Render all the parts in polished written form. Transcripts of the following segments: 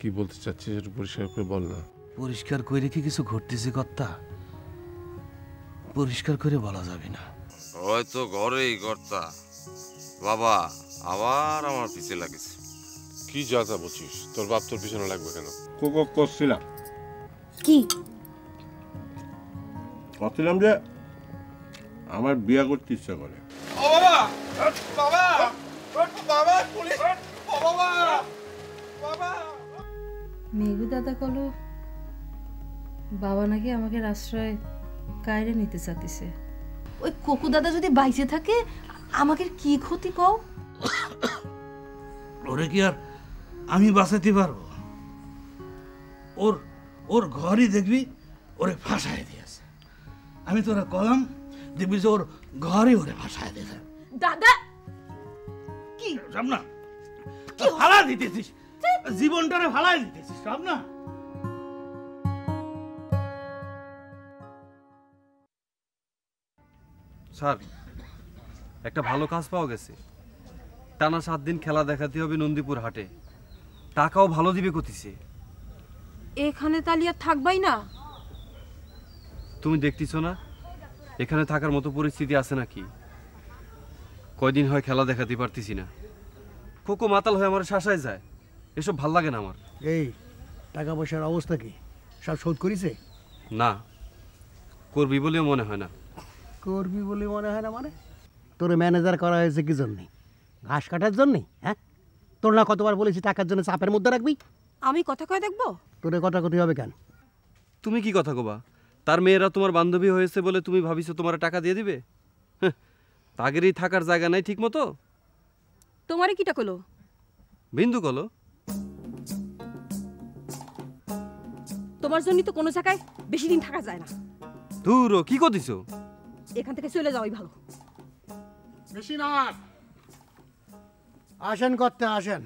কি বলতে চাচ্ছিস একটু পরিষ্কার করে বল না। পরিষ্কার করে কি কিছু ঘটতেছে কর্তা? পরিষ্কার করে বলা যাবে না। হয়তো ঘরেই কর্তা বাবা আবার আমার পিছে লাগেছে। কি যা তা বলছিস? তোর বাপ তোর পিছনে লাগবে কেন? কোকো করছিলাম কি ভাবছিলাম যে আমার বিয়ে করতে ইচ্ছা করে। মেঘু দাদা কলো বাবা নাকি আমাকে আশ্রয় কায়রে নিতে চাইতেছে। ওই কোকু দাদা যদি বাইচে থাকে আমাকে কি ক্ষতি কও? ওরে কি আর আমি বাঁচাতে পারবো? ওর ওর ঘরই দেখবি ওরে ফাঁসায় দিয়েছে। আমি তোরা কলাম দেখবি যে ওর ঘরে ওরে ফাঁসায় দিয়েছে। দাদা কি সব না ফালা দিতেছিস, জীবনটারে ফালাই দিতেছিস সব না। স্যার, একটা ভালো কাজ পাওয়া গেছে। টানা 7 দিন খেলা দেখাতে হবে নন্দীপুর হাটে, টাকাও ভালো দিবে কতিছে। এখানে তালিয়া থাকবাই না? তুমি দেখতেছ না এখানে থাকার মতো পরিস্থিতি আছে নাকি? কয়দিন হয় খেলা দেখাতে পারতেছি না। কোকো মাতাল হয়ে আমার শাসায় যায়, এসব ভাল লাগে না আমার। এই টাকা পয়সার অবস্থা কি? সব শোধ করিছে? না, করবি বলেও মনে হয় না। করবি বলে মনে হয় না মানে? তোর ম্যানেজার করা হয়েছে কি জন্যে? ঘাস কাটার জন্যে? হ্যাঁ, তোর না কতবার বলেছি টাকার জন্য চাপের মধ্যে রাখবি। আমি কথা কয়ে দেখবো? তোরে কথা কথি হবে কেন? তুমি কি কথা কবা? তার মেয়েরা তোমার বান্ধবী হয়েছে বলে তুমি ভাবিছো তোমার টাকা দিয়ে দিবে? তাগেরই থাকার জায়গা নাই ঠিক মতো। তোমারে কিটা কলো? বিন্দু কলো। তোমার জন্য তো কোনো জায়গায় বেশি দিন থাকা যায় না। দূর কি করতেছো? এখান থেকে চলে যাওয়াই ভালো। নিশিনাথ, আসেন করতে আসেন।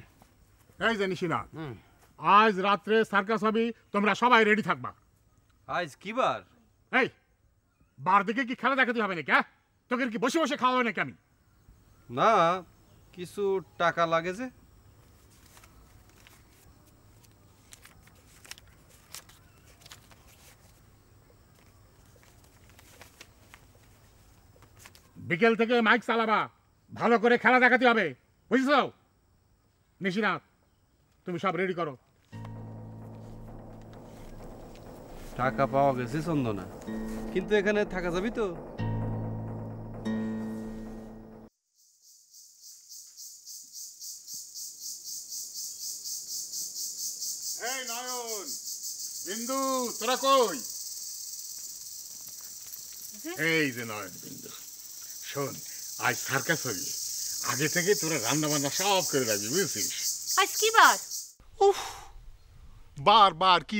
এই যে নিশিনাথ, আজ রাত্রে সার্কাস হবে, তোমরা সবাই রেডি থাকবা। আজ কি বার? এই বার দিকে কি খেলা দেখাতে হবে নাকি? হ্যাঁ, তোকে কি বসে বসে খাওয়া হয় নাকি? আমি না, কিছু টাকা লাগে যে। বিকেল থেকে মাইক চালাবা, ভালো করে খেলা দেখাতে হবে, বুঝছো? নিশিনাথ, তুমি সব রেডি করো। টাকা পাওয়া গেছে চন্দনা, কিন্তু এখানে থাকা যাবি তো? এই নয়ন, বিন্দু, তোরা কই? এই যে নয়ন, বিন্দু, শোন, আজ সার্কাস হবে, আগে থেকে তোরা রান্না বান্না সব করে রাখবি, বুঝছিস? আজ কি বার? উফ, বারবার কি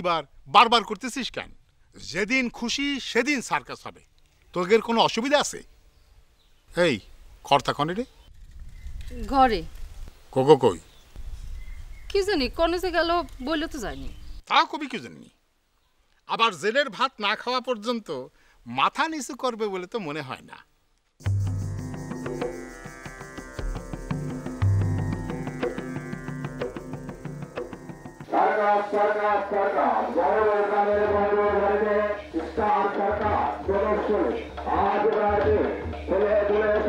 বারবার করতেছিস কেন? যেদিন খুশি সেদিন সার্কাস হবে, তোদের কোনো অসুবিধা আছে? এই কর্তা কনে রে? ঘরে। কোকো কই? কি জানি কলেজে গেল, বললে তো যায়নি। তা কবি কি জানি। আবার জেলের ভাত না খাওয়া পর্যন্ত মাথা নিচু করবে বলে তো মনে হয় না।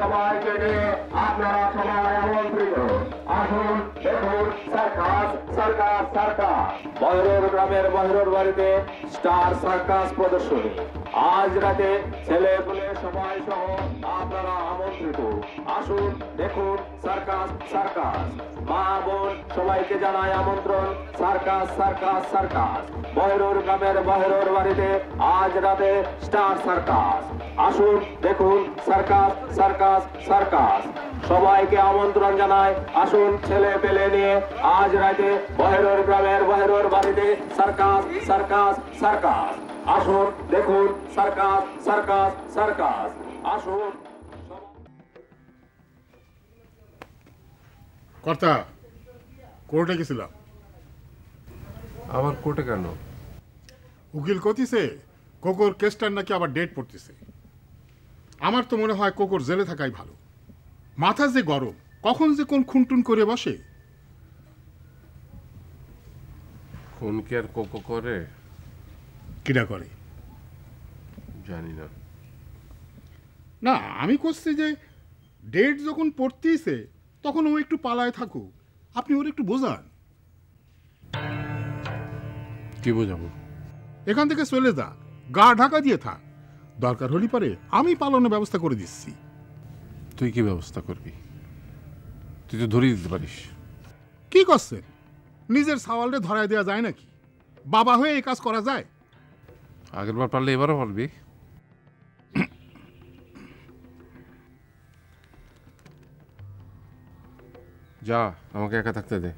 সবাইকে নিয়ে আপনারা সবাই আমন্ত্রিত। আসুন দেখুন সার্কাস সার্কাস সার্কাস। বহরুর গ্রামের বহরুর বাড়িতে স্টার সার্কাস প্রদর্শনী। আজ রাতে ছেলে পেলে সবাই সহ আপনারা আমন্ত্রিত। আসুন দেখুন সার্কাস সার্কাস। মা বোন সবাইকে জানাই আমন্ত্রণ। Circus circus circus. বহরুর গ্রামের বহরুর বাড়িতে আজ রাতে স্টার সার্কাস। আসুন দেখুন সার্কাস সার্কাস সার্কাস। সবাইকে আমন্ত্রণ জানাই। আসুন ছেলে পেলে নিয়ে আজ রাতে বহরুর গ্রামের বহরুর বাড়িতে সার্কাস সার্কাস সার্কাস। আসুন দেখুন সার্কাস সার্কাস সার্কাস। আসুন। কর্তা, কোর্টে গেছিলাম। আবার কোর্টে কেন? উকিল কতিছে কোকোর কেসটার নাকি আবার ডেট পড়তেছে। আমার তো মনে হয় কোকোর জেলে থাকাই ভালো। মাথা যে গরম, কখন যে কোন খুনটুন করে বসে। ফোন কি আর কোকো করে? কিরা করে জানি না। না, আমি করছি যে ডেট যখন পড়তেইছে তখন ও একটু পালায় থাকুক, আপনি ওর একটু বোঝান। কি বোঝাবো? এখান থেকে চলে যা, গা ঢাকা দিয়ে থাক, দরকার হলে পারে আমি পালানোর ব্যবস্থা করে দিচ্ছি। তুই কি ব্যবস্থা করবি? তুই তো ধরিয়ে দিতে পারিস। কি করছেন? নিজের সওয়ালটা ধরায় দেওয়া যায় নাকি? বাবা হয়ে এই কাজ করা যায়? আগের বার পারলে এবারও পারবি। যা, আমাকে একা থাকতে দে।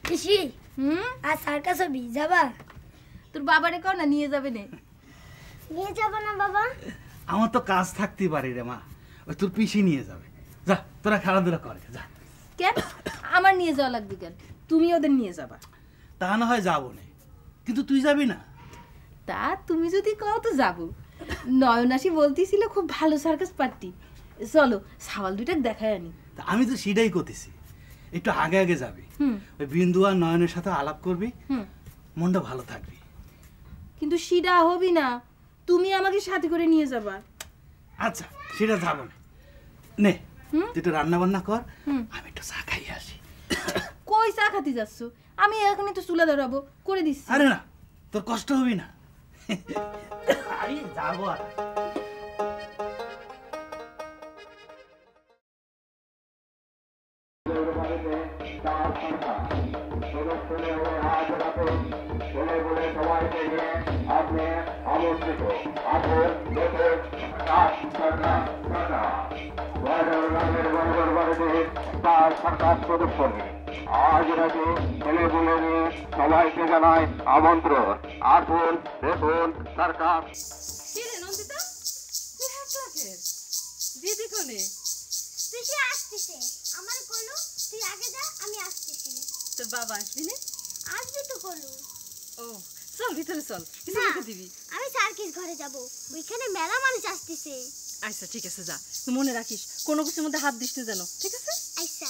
পিসি আর সার্কাস হবি যাবা? তোর বাবারে কও না নিয়ে যাবে নে। নিয়ে যাবো না বাবা? আমার তো কাজ থাকতেই পারি রে মা, ওই তোর পিসি নিয়ে যাবে। যা, তোরা খেলাধুলা করে যা। কেন আমার নিয়ে যাওয়া লাগবে কেন? তুমি ওদের নিয়ে যাবা। তা না হয় যাবো না, কিন্তু তুই যাবি না? তা তুমি যদি কও তো যাবো। নয়নাসি বলতেছিল খুব ভালো সার্কাস পার্টি, চলো সাওয়াল দুইটা দেখায় আনি। তা আমি তো সেটাই করতেছি, একটু আগে আগে যাবি, ওই বিন্দু আর নয়নের সাথে আলাপ করবি, মনটা ভালো থাকবি। কিন্তু সিডা হবি না, তুমি আমাকে সাথে করে নিয়ে যাবা। আচ্ছা সেটা যাবো না, নে তুই একটু রান্না বান্না কর, আমি একটু চা খাই আসি। কই চা খাতে যাচ্ছ? আমি এখনই তো চুলা ধরাবো, করে দিচ্ছি। আরে না, তোর কষ্ট হবি না, আমি যাবো। আর আজ রাতে ছেলে বলে নিয়ে সবাইকে জানায় আমন্ত্রণ। আসুন দেখুন সার্কাস। দিদি কোনে? পিসি আসতেছে, আমার কলু তুই আগে যা, আমি আসতেছি। তোর বাবা আসবি না? আসবি তো কলু। ও চল ভিতরে চল, কিছু না, খেতে দিবি। আমি সার্কিস ঘরে যাব, ওইখানে মেলা মানুষ আসতেছে। আচ্ছা ঠিক আছে যা, তুই মনে রাখিস কোনো কিছুর মধ্যে হাত দিস না যেন, ঠিক আছে? আচ্ছা।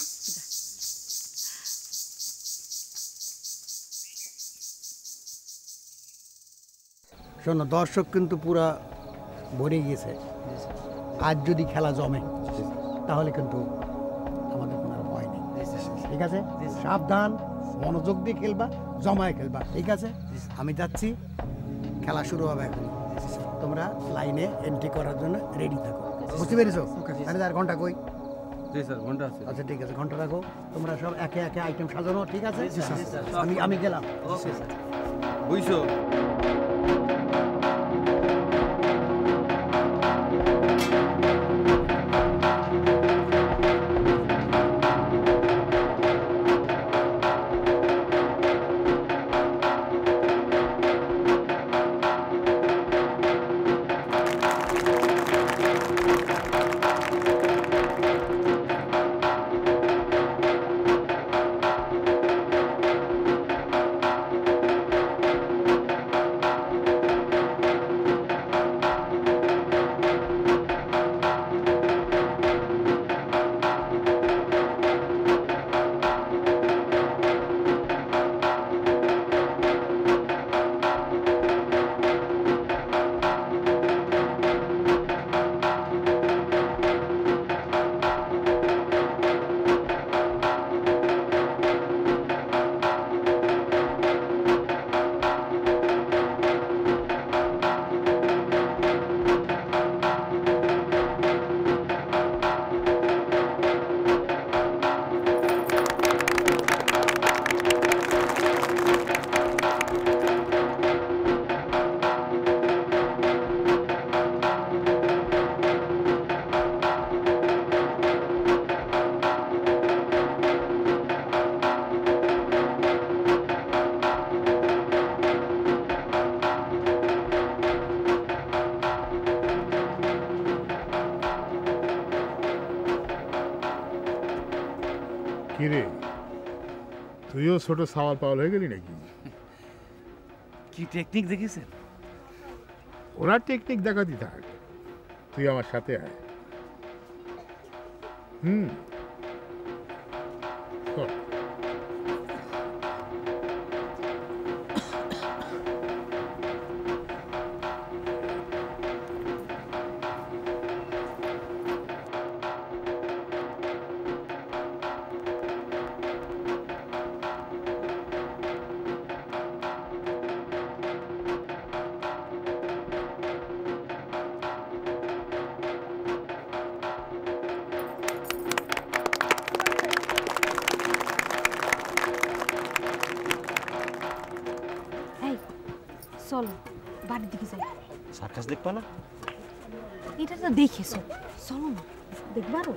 শোনো, দর্শক কিন্তু পুরা ভরে গিয়েছে। আজ যদি খেলা জমে তাহলে কিন্তু আমাদের কোনো আর ভয় নেই, ঠিক আছে? সাবধান, মনোযোগ দিয়ে খেলবা, জমায় খেলবা, ঠিক আছে? আমি যাচ্ছি, খেলা শুরু হবে এখন। তোমরা লাইনে এন্ট্রি করার জন্য রেডি থাকো, বুঝতে পেরেছো? আর ঘন্টা কই? জি স্যার, ঘন্টা আছে। আচ্ছা ঠিক আছে, ঘন্টা রাখো। তোমরা সব একে একে আইটেম সাজানো, ঠিক আছে? আমি গেলাম। ওকে স্যার, বুঝছো? কিরে তুইও ছোট সাওয়াল পাওয়াল হয়ে গেলি নাকি? কি টেকনিক দেখেছেন? ওরা টেকনিক দেখাতি থাক, তুই আমার সাথে আয়। চল। চলো বাড়ির দিকে যাই। সার্কাস দেখবা না? এটা তো দেখেছো, চলো না দেখবা। আরো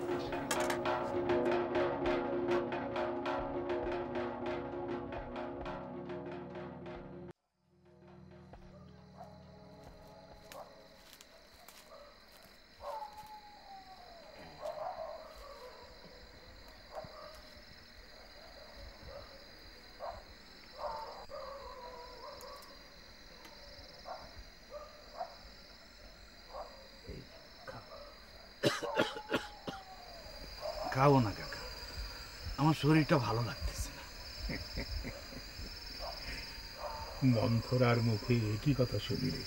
খাবো না কাকা, আমার শরীরটা ভালো লাগতেছে না। মন্থরার মুখে একই কথা শুনি রে,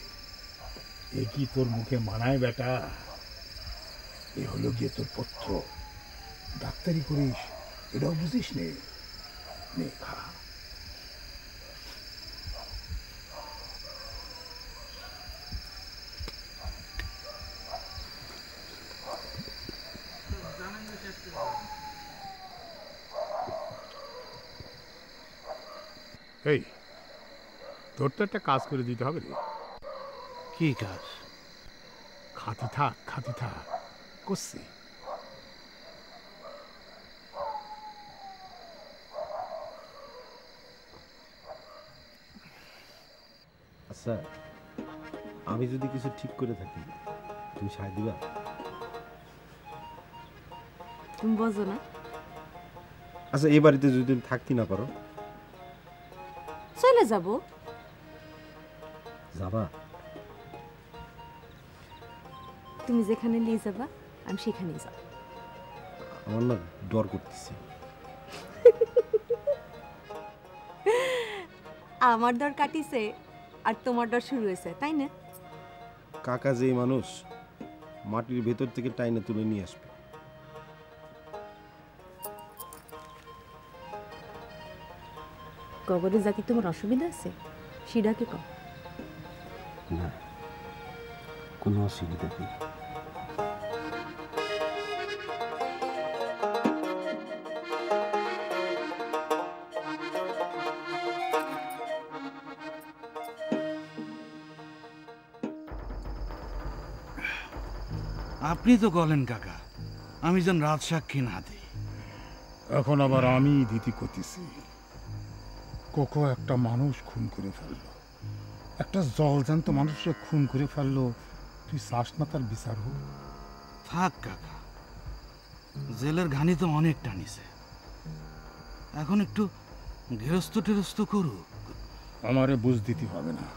একই তোর মুখে মানায় বেটা। এ হলো গিয়ে তোর পত্র, ডাক্তারি করিস এটাও বুঝিস নে, খা। এই তোর তো একটা কাজ করে দিতে হবে রে। কি কাজ? খাতি থাক করছি। আচ্ছা, আমি যদি কিছু ঠিক করে থাকি তুমি সায় দিবা? তুমি বোঝো না? আচ্ছা, এই বাড়িতে যদি তুমি থাকতে না পারো? চলে যাব। যাবা? তুমি যেখানে নিয়ে যাবা আমি সেখানেই যাব। আমার না ডর করতেছে। আমার ডর কাটিছে আর তোমার ডর শুরু হয়েছে, তাই না? কাকা যেই মানুষ মাটির ভেতর থেকে টাইনে তুলে নিয়ে আসবে। কবরে যা কি তোমার অসুবিধা আছে সেটা কি কম? না, কোনো অসুবিধা নেই। আপনি তো বলেন কাকা আমি যেন রাত সাক্ষী না দিই। এখন আবার আমি দিতি করতেছি। কোকো একটা মানুষ খুন করে ফেললো, একটা জলজান্ত মানুষকে খুন করে ফেললো, তুই চাস না তার বিচার হোক? থাক কাকা, জেলের ঘানি তো অনেক টানিছে, এখন একটু গৃহস্থ টেরস্থ করুক। আমারে বুঝ দিতে হবে না,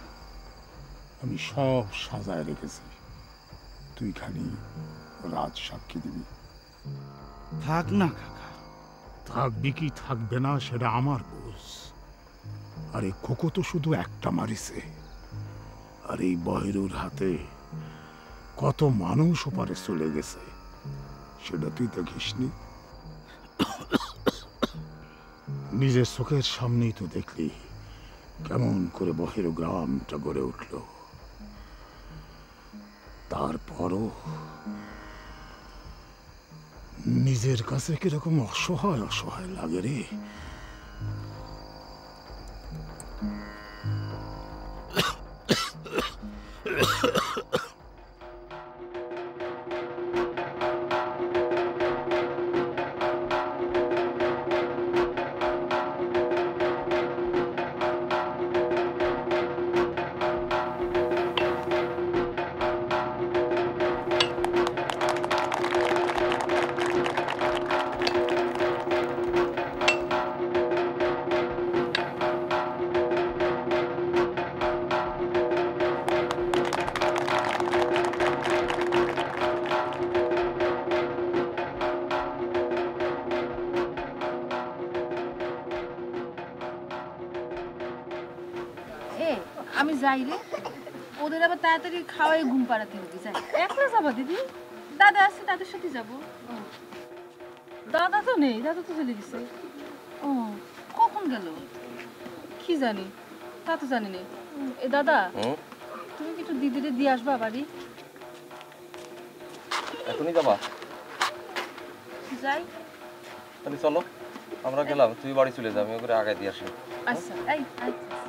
আমি সব সাজায় রেখেছি, তুই খালি রাজ সাক্ষী দিবি। থাক না কাকা। থাকবি কি থাকবে না সেটা আমার বুঝ। আরে কোকো তো শুধু একটা মারিছে, আর এই বহেরুর হাতে কত মানুষ ওপারে চলে গেছে সেটা তুই দেখিসনি? নিজের চোখের সামনেই তো দেখলি কেমন করে বহেরু গ্রামটা গড়ে উঠল। তারপরও নিজের কাছে কিরকম অসহায় অসহায় লাগে রে। আমি যাই রে, ওদের আবার তাড়াতাড়ি খাওয়াই ঘুম পাড়াতে হবে। যাই। একলা যাবা দিদি? দাদা আছে, দাদার সাথে যাবো। দাদা তো নেই, দাদা তো চলে গেছে। ও কখন গেল কি জানি, তা তো জানি না। এ দাদা, তুমি কি একটু দিদিরে দিয়ে আসবা বাড়ি? এখনই যাবা? যাই। তাহলে চলো, আমরা গেলাম, তুই বাড়ি চলে যাবি, ওকে আগে দিয়ে আসি। আচ্ছা, এই আচ্ছা।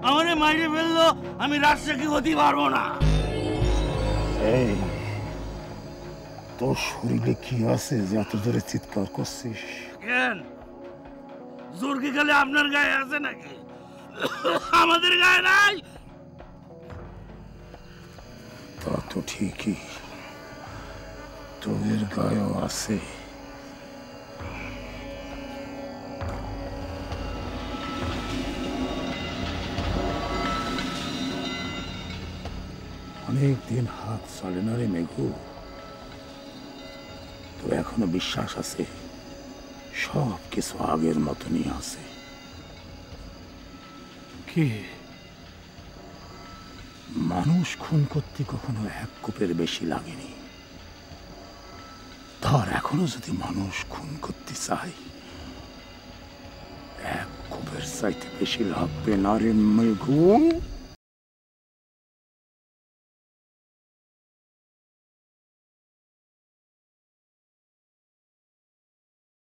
আমারে মাইরে ফেললো, আমি রাজশাহী হতে পারবো না। এই তোর শরীরে কি আছে যে এত জোরে চিৎকার করছিস? কেন জোর কি খালি আপনার গায়ে আছে নাকি? আমাদের গায়ে নাই। তা তো ঠিকই, তোদের গায়েও আছে। অনেকদিন হাত চলে না রে মেঘু, তো এখনো বিশ্বাস আছে সব কিছু আগের মতনই আছে। কি মানুষ খুন করতে কখনো এক কোপের বেশি লাগেনি, ধর এখনো যদি মানুষ খুন করতে চায় এক কোপের চাইতে বেশি লাগবে না রে মেঘু।